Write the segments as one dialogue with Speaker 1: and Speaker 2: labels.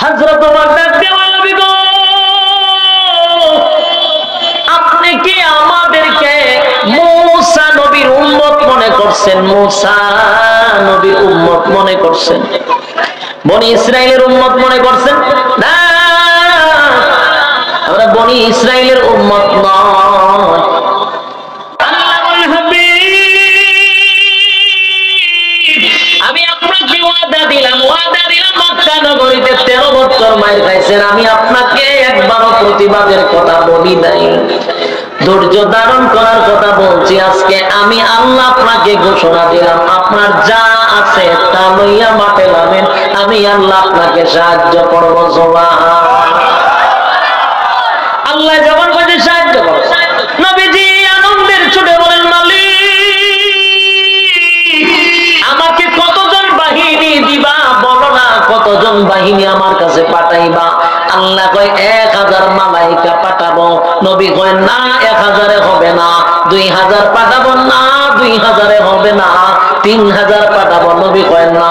Speaker 1: হযরত ওমর ডাক দিয়ে বলল, নবী গো, আপনি কি আমাদেরকে মূসা নবীর উম্মত মনে করছেন? মূসা নবীর উম্মত মনে করছেন? বনি ইসরাইলের উম্মত মনে করছেন? না, আমরা বনি ইসরাইলের উম্মত নয়। আল্লাহর হাবিব, আমি আপনাকে ওয়াদা দিলাম মক্কা নগরীতে 13 বছর মাইর খাইছেন, আমি আপনাকে একবারও প্রতিবাদের কথা বলি নাই, ধৈর্য ধারণ করার কথা বলছি। আজকে আমি আল্লাহ আপনাকে ঘোষণা দিলাম, আপনার যা আছে তা লইয়া মাঠে নামেন, আমি আল্লাহ আপনাকে সাহায্য করব। আল্লাহ যখন বলছে সাহায্য করো, নবীজি আনন্দের ছুটে বলেন, মালিক আমাকে কতজন বাহিনী দিবা, বলো না কতজন বাহিনী আমার কাছে পাঠাইবা? আল্লাহ কয় 1000 মালাইকা পাঠাবো। নবী কয় না, 1000 হবে না, 2000 পাঠাবো না, 2000 হবে না, 3000 পাঠাবো। নবী কয় না।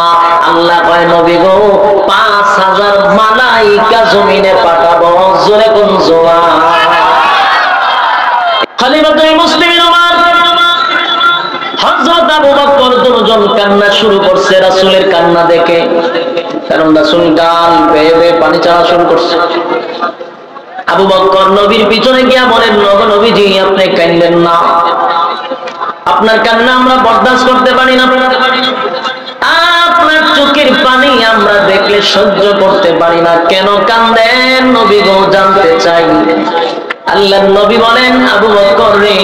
Speaker 1: আল্লাহ কয়, নবী গো 5000 মালাইকা জমিনে পাঠাবো। জোরে কোন জোয়া। খলিফাতুল মুসলিমিন ওমর, হযরত আবু বকর দুজন কান্না শুরু করছে রাসূলের কান্না দেখে, কারণ রাসূল ডাল বেয়ে বেয়ে পানি ছাড়া শুরু করছে। আবু বকর নবীর পিছনে গিয়া বলেন, নবীজি আপনি কাঁদেন না, আপনার কান্না আমরা বরদাস্ত করতে পারি না, আপনার চোখের পানি আমরা দেখলে সহ্য করতে পারি না, কেন কাঁদেন নবী গো জানতে চাই। আল্লাহর নবী বলেন, আবু বকর রে,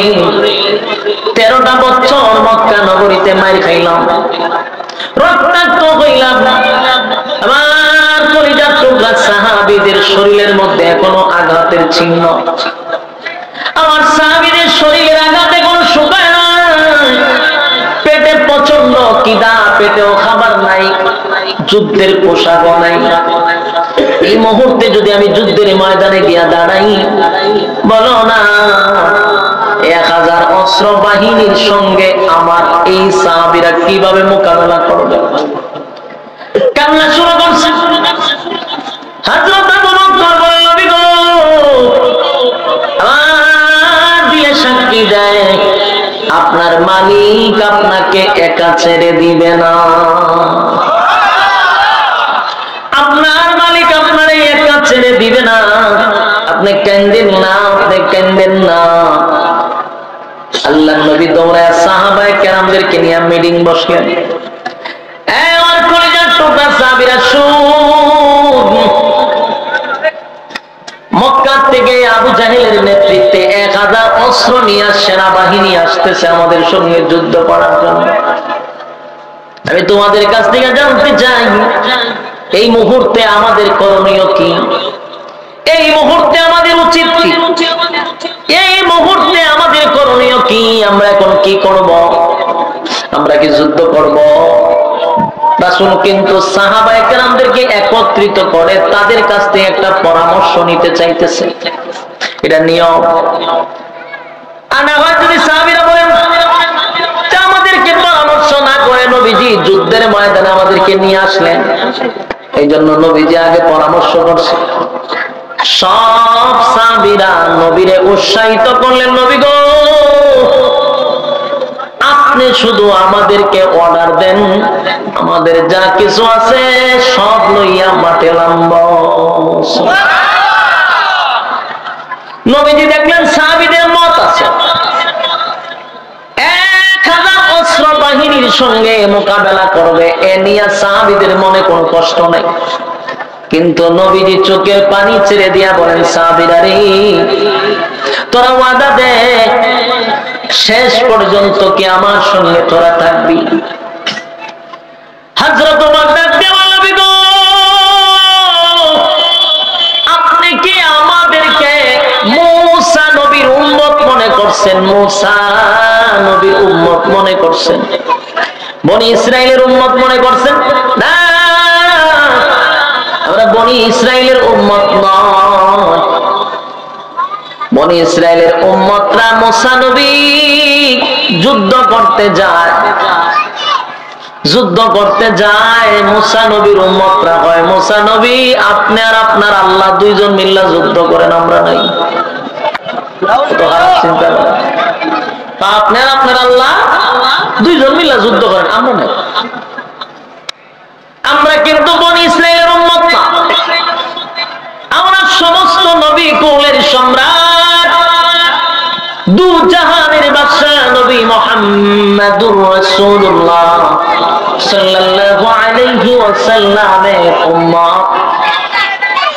Speaker 1: 13টা বছর মক্কা নগরীতে মাইর খাইলাম, রক্তাক্ত হইলাম, আমার কলিজার টুকরা সাহাবীদের শরীরের মধ্যে এখনো আঘাতের চিহ্ন, আমার সাহাবীদের শরীরের আঘাত এখনো শুকায় না, পেটে প্রচন্ড খিদা, পেটেও খাবার নাই, যুদ্ধের পোশাকও নাই। এই মুহূর্তে যদি আমি যুদ্ধের ময়দানে গিয়া দাঁড়াই, বলো না 1000 অস্ত্র বাহিনীর সঙ্গে আমার এই সাহাবীরা কিভাবে মোকাবেলা করবে? কান্না শুরু করছে। হযরত আবু বকর বলেন, নবী গো, আমার দিয়ে সাক্ষী দেয় আপনার মালিক আপনাকে একা ছেড়ে দিবে না, আপনার মালিক আপনার একা ছেড়ে দিবে না, আপনি কাঁদেন না, আপনি কাঁদেন না। আল্লাহর নবী দৌড়ায় সাহাবায়ে কেরামদেরকে নিয়ে মিটিং বসলেন। আমার কলিজার টুকরা সাহাবীরা শুন, মক্কা থেকে আবু জাহেলের নেতৃত্বে 1000 অস্ত্র নিয়ে সেনাবাহিনী আসতেছে আমাদের সঙ্গে যুদ্ধ করার জন্য। আমি তোমাদের কাছ থেকে জানতে চাই, এই মুহূর্তে আমাদের করণীয় কি? এই মুহূর্তে আমাদের উচিত কি? এই মুহূর্তে আমাদের করণীয় কি? আমরা এখন কি করব? আমরা কি যুদ্ধ করব? রাসূল কিন্তু সাহাবায়ে কেরামদেরকে একত্রিত করে তাদের কাছ থেকে একটা পরামর্শ নিতে চাইতেছে, এটা নিয়ম। আনা হয় যদি সাহাবীরা বলেন আমাদেরকে পরামর্শ না করে নবীজি যুদ্ধের ময়দানে আমাদেরকে নিয়ে আসলেন, এই জন্য নবীজি আগে পরামর্শ করছে। সব সাহাবীরা নবীরে উৎসাহিত করলেন, নবী গো আপনি শুধু আমাদেরকে অর্ডার দেন, আমাদের যা কিছু আছে সব লইয়া মাঠে নামব। নবীজি দেখলেন সাহাবীদের মত আছে, 1000 অস্ত্র বাহিনীর সঙ্গে মোকাবেলা করবে, এ নিয়ে সাহাবীদের মনে কোনো কষ্ট নাই। কিন্তু নবীজি চোখের পানি ছেড়ে দিয়া বলেন, সাহাবীরা রে, তোরা ওয়াদা দে শেষ পর্যন্ত কি আমার সঙ্গে তোরা থাকবি? হযরত ওমর ডাক দিয়ে বললেন, নবী গো, আপনি কি আমাদেরকে মূসা নবীর উম্মত মনে করছেন? মূসা নবীর উম্মত মনে করছেন? বনি ইসরাইলের উম্মত মনে করছেন? না, আমরা বনি ইসরাইলের উম্মত নয়। বনি ইসরাইলের উম্মতরা মূসা নবী যুদ্ধ করতে যায়, যুদ্ধ করতে যায়, মুসা নবীর উম্মতরা হয়, মুসা নবী আপনি আর আপনার আল্লাহ দুইজন মিল্লা যুদ্ধ করেন, আমরা নাই। চিন্তা করেন, আপনি আর আপনার আল্লাহ দুইজন মিল্লা যুদ্ধ করেন, আমরা নাই। আমরা কিন্তু বনি ইসরাইলের উম্মত না, আমরা সমস্ত নবী কুলের সম্রাট, দু জাহানের বাদশা নবী মুহাম্মদুর রাসূলুল্লাহ সাল্লাল্লাহু আলাইহি ওয়াসাল্লামের উম্মত।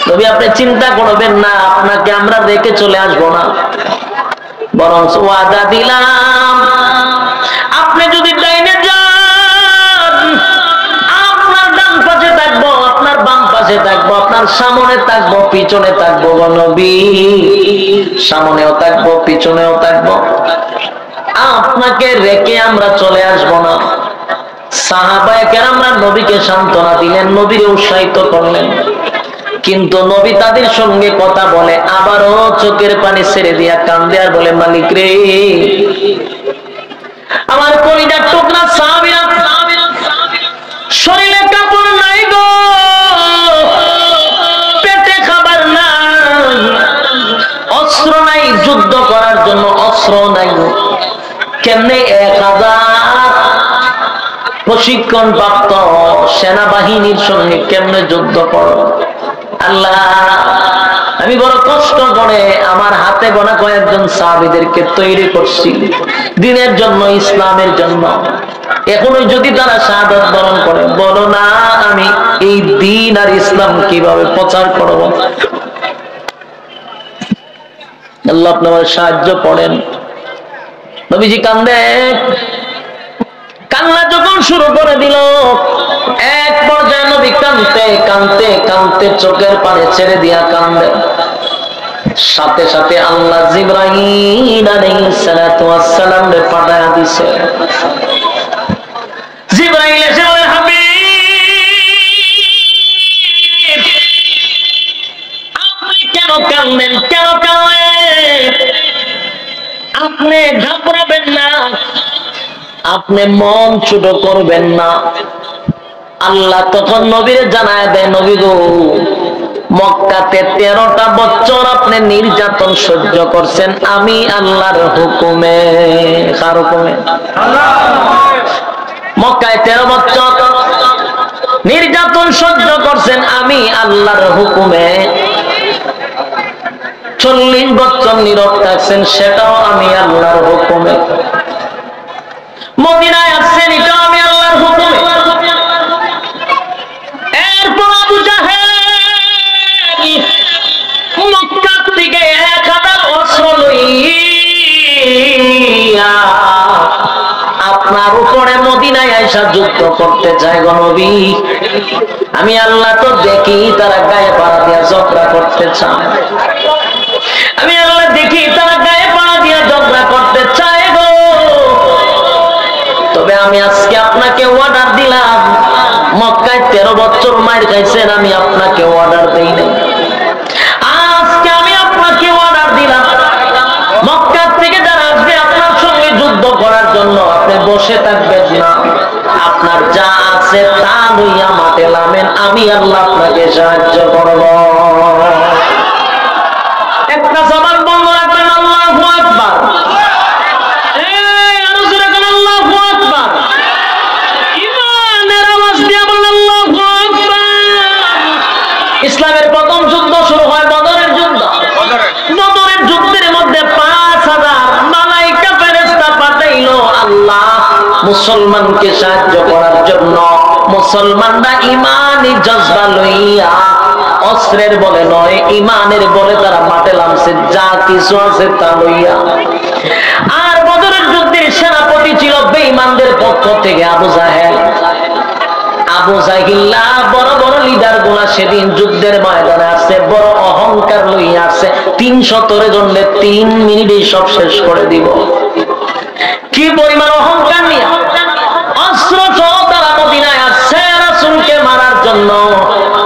Speaker 1: নবী আপনি চিন্তা করবেন না, আপনাকে আমরা রেখে চলে আসবো না, বরং ওয়াদা দিলাম আপনি যদি ডাইনে যান আপনার ডান পাশে থাকবো, আপনার বাম পাশে থাকবো, আপনার সামনে থাকবো, পিছনে থাকবো। নবী সামনেও থাকবো, পিছনেও থাকবো, আপনাকে রেখে আমরা চলে আসবো না। সাহাবায়ে কেরামরা নবীকে সান্ত্বনা দিলেন, নবীকে উৎসাহিত করলেন, কিন্তু নবী তাদের সঙ্গে কথা বলে আবারও চোখের পানি ছেড়ে দিয়া কান্দে আর বলে, মালিক রে, আমার কলিজার টুকরা সাহাবীরা, শরীরে কাপড় নাই গো, পেটে খাবার নাই, অস্ত্র নাই, যুদ্ধ করার জন্য অস্ত্র নাই, কেমনে 1000 প্রশিক্ষণ প্রাপ্ত সেনাবাহিনীর সঙ্গে কেমনে যুদ্ধ করো? আল্লাহ, আমি বড় কষ্ট করে আমার হাতে গোনা কয়েকজন সাহাবীদেরকে তৈরি করছি দিনের জন্য, ইসলামের জন্য। এখনো যদি তারা শাহাদাত বরণ করে, বলো না আমি এই দ্বীন আর ইসলাম কিভাবে প্রচার করব? আল্লাহ আপনার সাহায্য করেন। নবীজি কান্দে, কান্না যখন শুরু করে দিল, এক পর্যায়ে নবী কাঁদতে কাঁদতে কাঁদতে চোখের পানি ছেড়ে দিয়া কান্দে। সাথে সাথে আল্লাহ জিবরাইল আলাইহিস সালাতু ওয়াস সালাম রে পাঠায়া দিছে। জিবরাইল এসে বলে, হাবিব আপনি কেন কাঁদেন, কেন কাঁদেন? আপনি ঘাবড়াবেন না, আপনি মন ছোট করবেন না। আল্লাহ তখন নবীরে জানায় দেয়, নবী গো, মক্কাতে 13টা বছর আপনি নির্যাতন সহ্য করছেন, আমি আল্লাহর হুকুমে। কার হুকুমে? মক্কায় 13 বছর নির্যাতন সহ্য করছেন, আমি আল্লাহর হুকুমে। 40 বছর নীরব থাকছেন, সেটাও আমি আল্লাহর হুকুমে। মদিনায় আসছেন, এটাও আমি আল্লাহর হুকুমে। এরপর আবু জাহেল মক্কা থেকে 1000 অস্ত্র লইয়া আপনার উপরে মদিনায় আইসা যুদ্ধ করতে চায় গো নবী। আমি আল্লাহ তো দেখি তারা গায়ে পাড়া দিয়া ঝগড়া করতে চায়, আমি আল্লাহ দেখি তারা গায়ে পাড়া দিয়া ঝগড়া করতে চায় গো। তবে আমি আজকে আপনাকে অর্ডার দিলাম, মক্কায় 13 বছর মার খাইছেন, আমি আপনাকে অর্ডার দেই নাই। আজকে আমি আপনাকে অর্ডার দিলাম, মক্কা থেকে যারা আসবে আপনার সঙ্গে যুদ্ধ করার জন্য, আপনি বসে থাকবেন না, আপনার যা আছে তা লইয়া মাঠে নামেন, আমি আল্লাহ আপনাকে সাহায্য করব। একটা জবান বন্ধ রাখবেন, আল্লাহু আকবার। ইসলামের প্রথম যুদ্ধ শুরু হয় বদরের যুদ্ধ। বদরের যুদ্ধের মধ্যে 5000 মালায়েকা ফেরেশতা পাঠাইলো আল্লাহ মুসলমানকে সাহায্য করার জন্য। মুসলমানরা ঈমানি জজবা লইয়া, অস্ত্রের বলে নয়, ঈমানের বলে তারা মাঠে নামছে, যা কিছু আছে তা লইয়া। আর বদরের যুদ্ধের সেনাপতি ছিল বেঈমানদের পক্ষ থেকে আবু জাহেল। আবু জাহিল্লা বড় বড় লিডার গুলা সেদিন যুদ্ধের ময়দানে আসছে, বড় অহংকার লইয়া আসছে, 300 জনের 3 মিনিটেই সব শেষ করে দিব। কি পরিমাণ অহংকার নিয়ে অস্ত্র সহ তারা মদিনায় আসছে রাসূলকে মারার জন্য।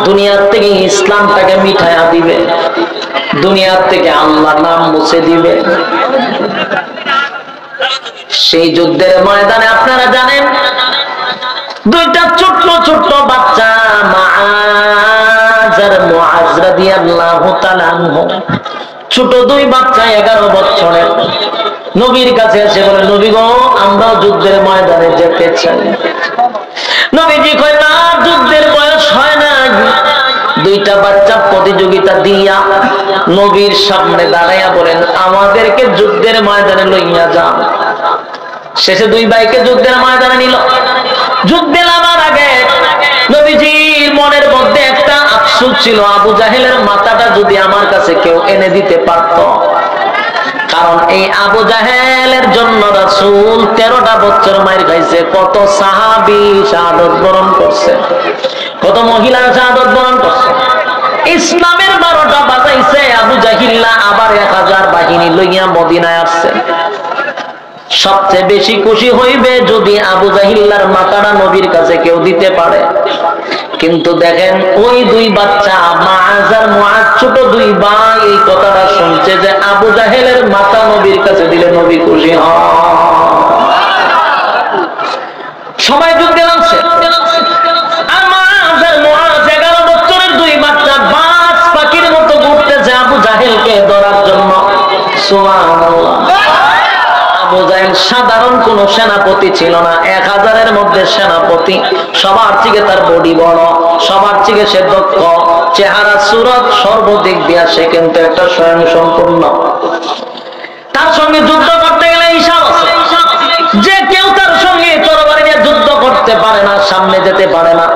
Speaker 1: দুনিয়ার থেকে ইসলামটাকে মিঠাইয়া দিবে, দুনিয়ার থেকে আল্লাহর নাম মুছে দিবে। সেই যুদ্ধের ময়দানে আপনারা জানেন দুইটা ছোট্ট ছোট্ট বাচ্চা মুআজ আর মুআজ রাদিয়াল্লাহু তাআলা আনহু, ছোট দুই বাচ্চা 11 বছরের, নবীর কাছে এসে বলে, নবী গো, আমরা যুদ্ধের ময়দানে যেতে চাই। নবীজি কয়, না, যুদ্ধের বয়স হয় না। দুইটা বাচ্চা প্রতিযোগিতা দিয়া নবীর সামনে দাঁড়াইয়া বলেন, আমাদেরকে যুদ্ধের ময়দানে লইয়া যাও। শেষে দুই ভাইকে যুদ্ধের ময়দানে নিল। যুদ্ধে নামার আগে নবীজির মনের মধ্যে একটা আফসোস ছিল, আবু জাহেলের মাথাটা যদি আমার কাছে কেউ এনে দিতে পারত। কারণ এই আবু জাহেলের জন্য রাসূল 13টা বছর মাইর খাইছে, কত সাহাবী শাহাদাত বরণ করছে, কত মহিলা শাহাদাত বরণ করছে। ইসলামের 12টা বাজাইছে আবু জাহিল্লা, আবার 1000 বাহিনী লইয়া মদিনায় আসছে। সবচেয়ে বেশি খুশি হইবে যদি আবু জাহিল্লার মাথাটা নবীর কাছে কেউ দিতে পারে। কিন্তু দেখেন, ওই দুই বাচ্চা মুআজ আর মুআজ, ছোট দুই ভাই, এই কথাটা শুনছে যে আবু জাহেলের মাথা নবীর কাছে দিলে নবী খুশি হন। সবাই যুদ্ধে নামছে। আর মুআজ আর মুআজ 11 বছরের দুই বাচ্চা বাজ পাখির মতো ঘুরতেছে আবু জাহেলকে ধরার জন্য। সুবহানাল্লাহ। আবু জাহেল সাধারণ কোন সেনাপতি ছিল না, 1000-এর মধ্যে সেনাপতি। সবার থেকে তার বডি বড়, সবার থেকে সে দক্ষ, চেহারা সুরত সর্বদিক দিয়া সে কিন্তু একটা স্বয়ং সম্পূর্ণ। তার সঙ্গে যুদ্ধ করতে গেলে হিসাব আছে, যে কেউ তার সঙ্গে তরবারি নিয়ে যুদ্ধ করতে পারে না, সামনে যেতে পারে না।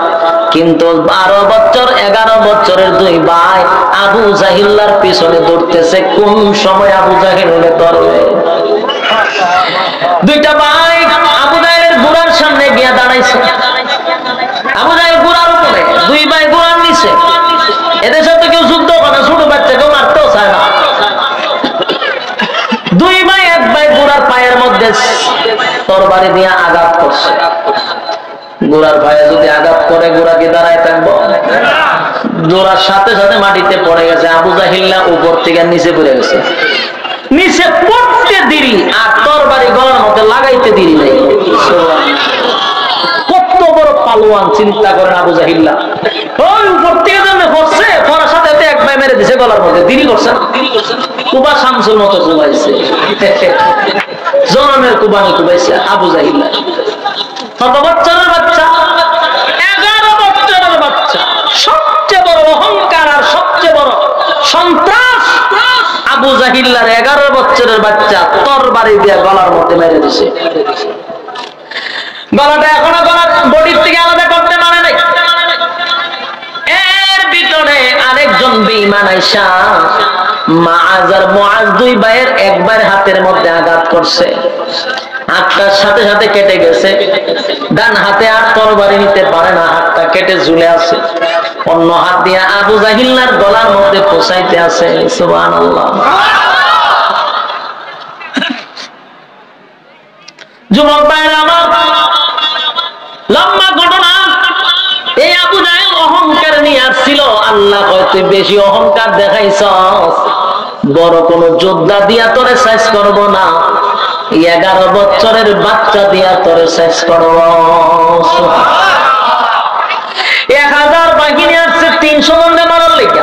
Speaker 1: কিন্তু 12 বছর 11 বছরের দুই ভাই আবু জাহিল্লার পিছনে দৌড়তেছে, কোন সময় আবু জাহিল্লে ধরবে। দুইটা ভাই আবু জাহেলের ঘোড়ার সামনে গিয়া দাঁড়াইছে। আবু জাহেল ঘোড়ার উপরে, দুই ভাই ঘোড়ার নিচে। এদের সাথে কেউ যুদ্ধ করে, ছোট বাচ্চাকেও মারতেও চায় না। দুই ভাই, এক ভাই ঘোড়ার পায়ের মধ্যে তরবারি দিয়ে আঘাত করছে। ঘোড়ার পায়ে যদি আঘাত করে, ঘোড়া কি দাঁড়ায় থাকবো? ঘোড়ার সাথে সাথে মাটিতে পড়ে গেছে। আবু জাহিল্লা উপর থেকে নিচে পড়ে গেছে। নিচে পড়তে দেরি আর তরবারি গলার মধ্যে লাগাইতে দেরি নেই। কত বড় পালোয়ান, চিন্তা করেন আবু জাহিল্লা। ওই উপর থেকে জন্য পড়ছে, পড়ার সাথে এক ভাই মেরে দিছে গলার মধ্যে। দেরি করছে না, কুবা শামসুর মতো কুবাইছে, জনমের কুবানি কুবাইছে আবু জাহিল্লা। কত বছরের বাচ্চা? 11 বছরের বাচ্চা। সবচেয়ে বড় অহংকার আর সবচেয়ে বড় সন্ত্রাস আবু জাহিল্লার 11 বছরের বাচ্চা তরবারি দিয়ে গলার মধ্যে মেরে দিছে। গলাটা এখনো গলার বডির থেকে আলাদা করতে পারে নাই। এর ভিতরে আরেকজন বেঈমান আইসা মুআজ আর মুআজ দুই ভাইয়ের একবার হাতের মধ্যে আঘাত করছে। হাতটার সাথে সাথে কেটে গেছে। ডান হাতে আর তরবারি নিতে পারে না, হাতটা কেটে ঝুলে আছে। অন্য হাত দিয়ে আবু জাহিল্লার গলার মধ্যে পৌঁছাইতে আছে। সুবহানাল্লাহ। যুবক ভাইরা আমার, লম্বা ঘটনা। এই আবু জাহেল অহংকার নিয়ে আসছিল। আল্লাহ কইতে, বেশি অহংকার দেখাইছস, বড় কোন যোদ্ধা দিয়া তোরে শেষ করব না, 11 বছরের বাচ্চা দিয়া তোরে শেষ করব। 1000 বাহিনী আসছে 300 জনকে মারার লেগে।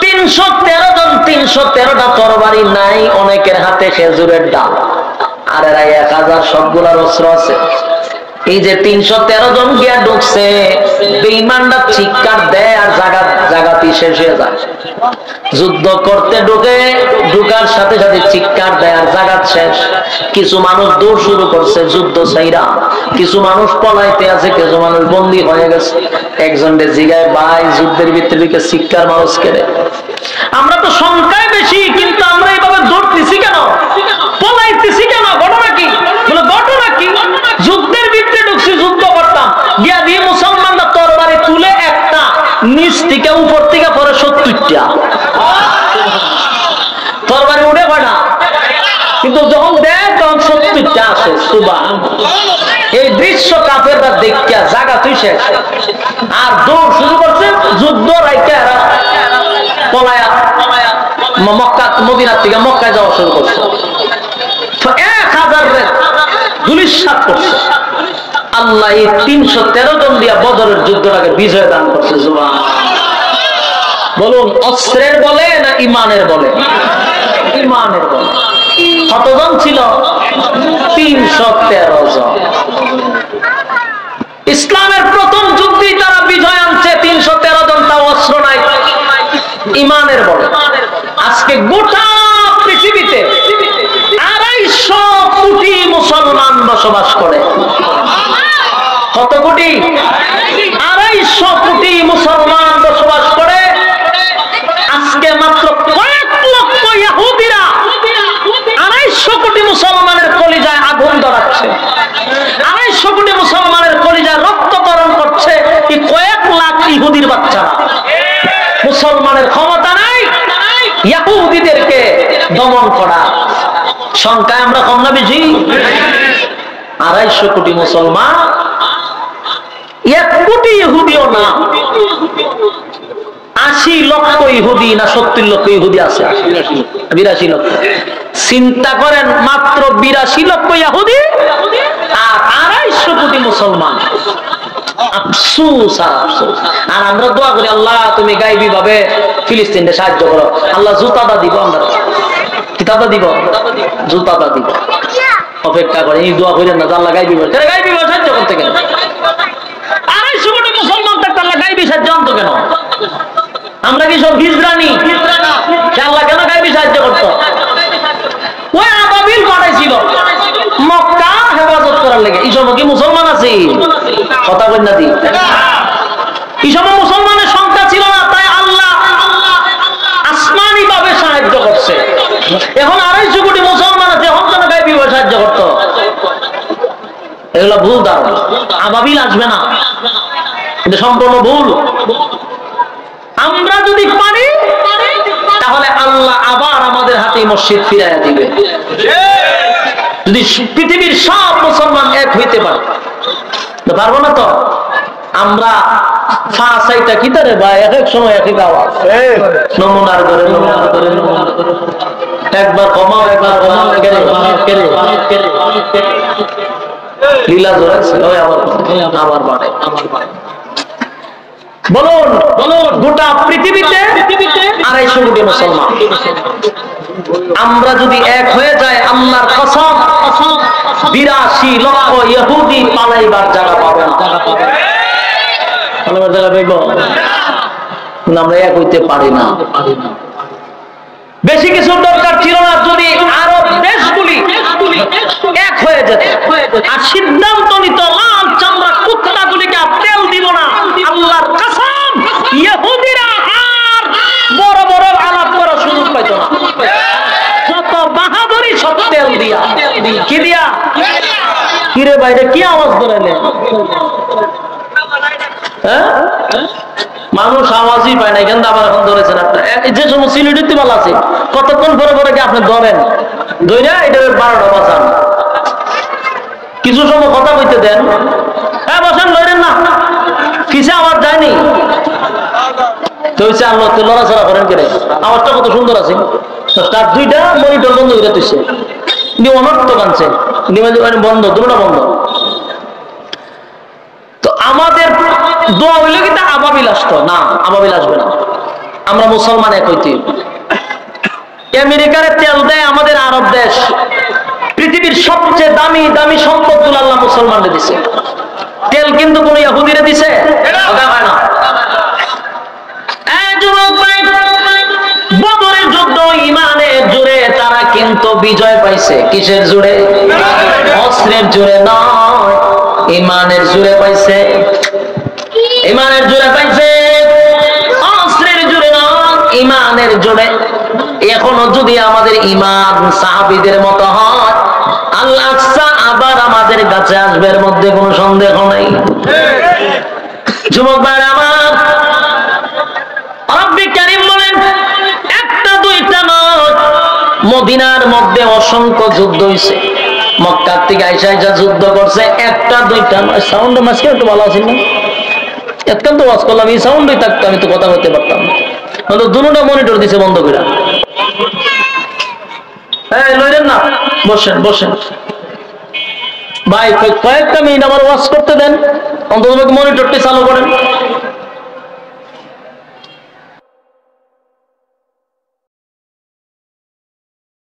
Speaker 1: 313 জন, 313টা তরবারি নাই, অনেকের হাতে খেজুরের ডাল। আর এরা 1000 সবগুলার অস্ত্র আছে। এই যে 313 জন গিয়া ঢুকছে, বেঈমানরা চিৎকার দেয় আর জাগাতি শেষ হয়ে যায়। যুদ্ধ করতে ঢুকার সাথে সাথে চিৎকার দেয় আর জাগাত শেষ। কিছু মানুষ দৌড় শুরু করছে যুদ্ধ ছাইরা, কিছু মানুষ পলাইতে আছে, কিছু মানুষ বন্দী হয়ে গেছে। একজনকে জিগায়, ভাই যুদ্ধের ভিতরে চিৎকার মানুষ কেড়ে, আমরা তো সংখ্যায় বেশি, কিন্তু আমরা এইভাবে দৌড়তেছি কেন, পলাইতেছি কেন, ঘটনা কি? বলে ঘটনা কি, যুদ্ধের ভিতরে ঢুকছি, যুদ্ধ করতাম, গিয়া দিয়ে মুসলমানরা তরবারি তুলে একটা নিচ থেকে উপর থেকে পরে 70টা তরবারি উঠে পড়া, কিন্তু যখন দেয় তখন 70টা আসে। সুবহানাল্লাহ। এই দৃশ্য কাফেররা দেখিয়া জাগা তুই শেষ আর দৌড় শুরু করছে। যুদ্ধ রাইকা পলায়া মক্কা, মদিনার থেকে মক্কায় যাওয়া শুরু করছে। 1000 ধুলিস্যাৎ করছে। আল্লাহ এই 313 জন দিয়া বদরের যুদ্ধটাকে বিজয় দান করছে। সুবহানাল্লাহ। বলুন অস্ত্রের বলে না ইমানের বলে? ইমানের বলে। কতজন ছিল? 313 জন। ইসলামের প্রথম যুদ্ধে তারা বিজয় আনছে 313 জন, তাও অস্ত্র নাই, ইমানের বলে। আজকে গোটা পৃথিবীতে 250 কোটি মুসলমান বসবাস করে। কত কোটি? 250 কোটি মুসলমান বসবাস করে। আজকে মাত্র কয়েক লক্ষ ইহুদিরা 250 কোটি মুসলমানের কলিজায় আগুন ধরাচ্ছে, 250 কোটি মুসলমানের কলিজায় রক্তকরণ করছে এই কয়েক লাখ ইহুদির বাচ্চারা। মুসলমানের ক্ষমতা নাই ইহুদিদেরকে দমন করা। সংখ্যায় আমরা কম না বেশি? 250 কোটি মুসলমান, 1 কোটি ইহুদিও না। 80 লক্ষ ইহুদি না 70 লক্ষ ইহুদি আছে? 82 লক্ষ। চিন্তা করেন, মাত্র 82 লক্ষ ইহুদি আর 250 কোটি মুসলমান। আফসোস আর আফসোস। আর আমরা দোয়া করি, আল্লাহ তুমি গায়বী ভাবে ফিলিস্তিনকে সাহায্য করো। আল্লাহ জুতাটা দিব, আমরা কিতাবটা দিব, জুতাটা দিব। অপেক্ষা করে এই দোয়া করেন না, আল্লাহ গায়বী ভাবে, গায়বী ভাবে সাহায্য করতে কেন? 250 কোটি মুসলমান থাকতে আল্লাহ গায়বী সাহায্য আনতো কেন? আমরা কি সব হিজরানি? আল্লাহ কেন গায়বী সাহায্য করতো? ওই আবাবিল পাঠাইছিল মক্কা হেফাজত করার লেগে। এই সময় কি মুসলমান আছে? কথা বলেন না দি। এই সময় মুসলমানের সংখ্যা ছিল না, তাই আল্লাহ আসমানি ভাবে সাহায্য করছে। এখন 250 কোটি মুসলমান আছে, এখন কেন গায়বী ভাবে সাহায্য করতো? এগুলো ভুল ধারণা। আবাবিল আসবে না, এটা সম্পূর্ণ ভুল। আমরা যদি পারি তাহলে আল্লাহ আবার আমাদের হাতে মসজিদ ফিরাইয়া দিবে। যদি পৃথিবীর সব মুসলমান এক হইতে পারে, পারবো না তো? আমরা ফাঁসাইটা কি তারে ভাই, এক এক সময় এক এক আওয়াজ, নমুনার করে নমুনার করে নমুনার করে, একবার কমাও একবার কমাও, লীলা ধরেছে আবার বাড়ে আবার বাড়ে। বলুন বলুন, গোটা পৃথিবীতে 250 কোটি মুসলমান। আমরা যদি এক হয়ে যায়, আল্লাহর কসম 82 লক্ষ ইহুদি পালাইবার জায়গা পাবে না। পালাইবার জায়গা পাইব? আমরা এক হইতে পারি না। বেশি কিছু দরকার ছিল না, যদি আরব দেশগুলি এক হয়ে যেত আর সিদ্ধান্ত নিত লাল চামড়া কুত্তাগুলিকে তেল দিব না, আল্লাহর কসম ইহুদিরা আর বড় বড় আলাপ করার সুযোগ পাইত না। যত বাহাদুরি সব তেল দিয়া। কি দিয়া? কিরে বাইরে কি আওয়াজ করেলে? হ্যাঁ, মানুষ আওয়াজই পায় না, এখান থেকে আবার এখন ধরেছেন আপনার। যে সময় সিলিডিতে মাল আছে, কতক্ষণ পরে পরে কি আপনি ধরেন? ধরে এটা 12টা বাজান, কিছু সময় কথা বলতে দেন। হ্যাঁ বসেন, ধরেন না, কিসে আওয়াজ যায়নি তো হচ্ছে। আল্লাহ তো লড়াচড়া করেন কেন? আওয়াজটা কত সুন্দর আছে। তার 2টা মনিটর বন্ধ করে দিচ্ছে, অনর্থক আনছে, বন্ধ, দুটোটা বন্ধ। তো আমাদের দোয়া হইলে কিন্তু আবাবিল আসতো না, আবাবিল আসবে না। আমরা মুসলমান এক হইতে। আমেরিকার তেল দেয় আমাদের আরব দেশ, পৃথিবীর সবচেয়ে দামি দামি সম্পদ গুলো আল্লাহ মুসলমানদের দিছে। তেল কিন্তু কোন ইহুদিরে দিছে? হয় না। বদরের যুদ্ধ ইমানের জোরে তারা কিন্তু বিজয় পাইছে। কিসের জোরে? অস্ত্রের জোরে নয়, ইমানের জোরে পাইছে। ইমানের জোরে পাইছে, অস্ত্রের জোরে নয়, ইমানের জোরে। এখনো যদি আমাদের ইমান সাহাবীদের মতো হয়, আল্লাহ আবার আমাদের কাছে আসবে, এর মধ্যে কোনো সন্দেহ নেই। যুবক ভাইরা আমার, রব্বি কারীম বলেন একটা দুইটা নয়, মদিনার মধ্যে অসংখ্য যুদ্ধ হয়েছে। মক্কার থেকে আইসা আইসা যুদ্ধ করছে, একটা দুইটা নয়। সাউন্ড মাঝকে একটু ভালো আছেন না? এতক্ষণ তো ওয়াজ করলাম, এই সাউন্ডই থাকতো আমি তো কথা বলতে পারতাম। দুটো মনিটর দিছে বন্ধ করে। হ্যাঁ লইলেন না, বসেন বসেন। ভাই কয়েকটা মিনিট আমার ওয়াজ করতে দেন, অন্তত মনিটরটি চালু করেন।